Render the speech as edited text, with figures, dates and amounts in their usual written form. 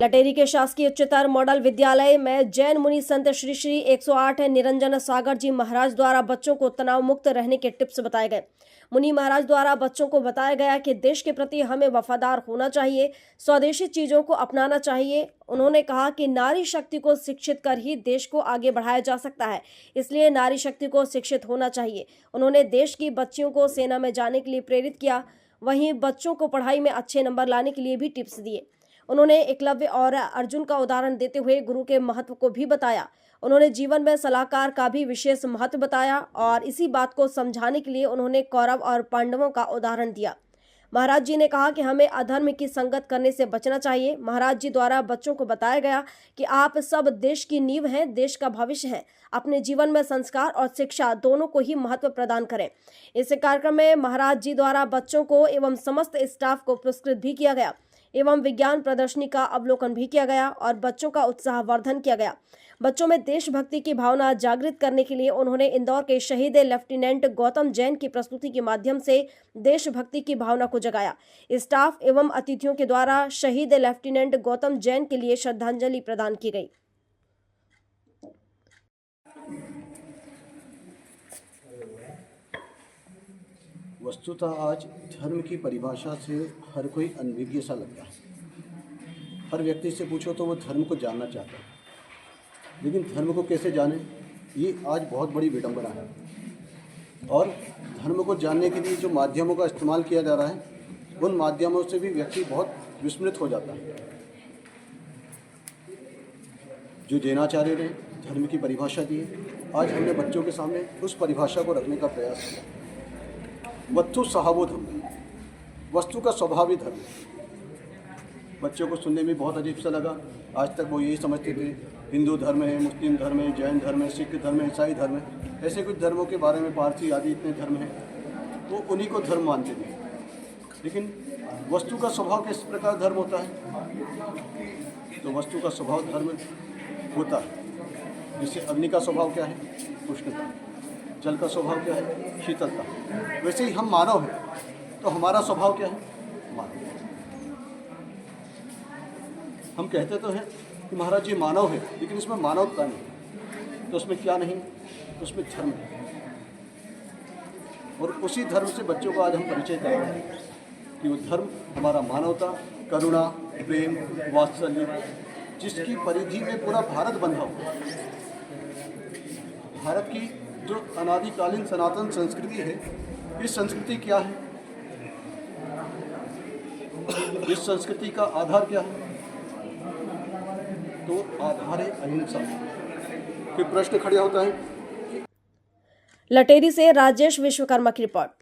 लटेरी के शासकीय उच्चतर मॉडल विद्यालय में जैन मुनि संत श्री श्री 108 निरंजन सागर जी महाराज द्वारा बच्चों को तनाव मुक्त रहने के टिप्स बताए गए। मुनि महाराज द्वारा बच्चों को बताया गया कि देश के प्रति हमें वफादार होना चाहिए, स्वदेशी चीजों को अपनाना चाहिए। उन्होंने कहा कि नारी शक्ति को शिक्षित कर ही देश को आगे बढ़ाया जा सकता है, इसलिए नारी शक्ति को शिक्षित होना चाहिए। उन्होंने देश की बच्चियों को सेना में जाने के लिए प्रेरित किया, वहीं बच्चों को पढ़ाई में अच्छे नंबर लाने के लिए भी टिप्स दिए। उन्होंने एकलव्य और अर्जुन का उदाहरण देते हुए गुरु के महत्व को भी बताया। उन्होंने जीवन में सलाहकार का भी विशेष महत्व बताया और इसी बात को समझाने के लिए उन्होंने कौरव और पांडवों का उदाहरण दिया। महाराज जी ने कहा कि हमें अधर्म की संगत करने से बचना चाहिए। महाराज जी द्वारा बच्चों को बताया गया कि आप सब देश की नींव हैं, देश का भविष्य है। अपने जीवन में संस्कार और शिक्षा दोनों को ही महत्व प्रदान करें। इस कार्यक्रम में महाराज जी द्वारा बच्चों को एवं समस्त स्टाफ को पुरस्कृत भी किया गया एवं विज्ञान प्रदर्शनी का अवलोकन भी किया गया और बच्चों का उत्साहवर्धन किया गया। बच्चों में देशभक्ति की भावना जागृत करने के लिए उन्होंने इंदौर के शहीद लेफ्टिनेंट गौतम जैन की प्रस्तुति के माध्यम से देशभक्ति की भावना को जगाया। स्टाफ एवं अतिथियों के द्वारा शहीद लेफ्टिनेंट गौतम जैन के लिए श्रद्धांजलि प्रदान की गई। वस्तुतः आज धर्म की परिभाषा से हर कोई अनभिज्ञ सा लगता है। हर व्यक्ति से पूछो तो वो धर्म को जानना चाहता है, लेकिन धर्म को कैसे जाने, ये आज बहुत बड़ी विडंबना है। और धर्म को जानने के लिए जो माध्यमों का इस्तेमाल किया जा रहा है, उन माध्यमों से भी व्यक्ति बहुत विस्मृत हो जाता है। जो जैनाचार्य ने धर्म की परिभाषा दी है, आज हमने बच्चों के सामने उस परिभाषा को रखने का प्रयास किया। वस्तु स्वभावो धर्म, वस्तु का स्वभाव ही धर्म। बच्चों को सुनने में बहुत अजीब सा लगा। आज तक वो यही समझते थे हिंदू धर्म है, मुस्लिम धर्म है, जैन धर्म है, सिख धर्म है, ईसाई धर्म है, ऐसे कुछ धर्मों के बारे में, पारसी आदि इतने धर्म हैं, वो उन्हीं को धर्म मानते थे। लेकिन वस्तु का स्वभाव किस प्रकार धर्म होता है? तो वस्तु का स्वभाव धर्म होता है। जैसे अग्नि का स्वभाव क्या है? उष्णता। जल का स्वभाव क्या है? शीतलता। वैसे ही हम मानव हैं, तो हमारा स्वभाव क्या है? मानव। हम कहते तो हैं कि महाराज जी मानव है, लेकिन इसमें मानवता नहीं, तो उसमें क्या नहीं? तो उसमें धर्म है। और उसी धर्म से बच्चों को आज हम परिचय कर रहे हैं कि वो धर्म हमारा मानवता, करुणा, प्रेम, वात्सल्य, जिसकी परिधि में पूरा भारत बंधा हुआ है। भारत की जो अनादिकालीन सनातन संस्कृति है, इस संस्कृति क्या है? इस संस्कृति का आधार क्या है? तो आधार है अहिंसा। फिर प्रश्न खड़ा होता है। लटेरी से राजेश विश्वकर्मा की रिपोर्ट।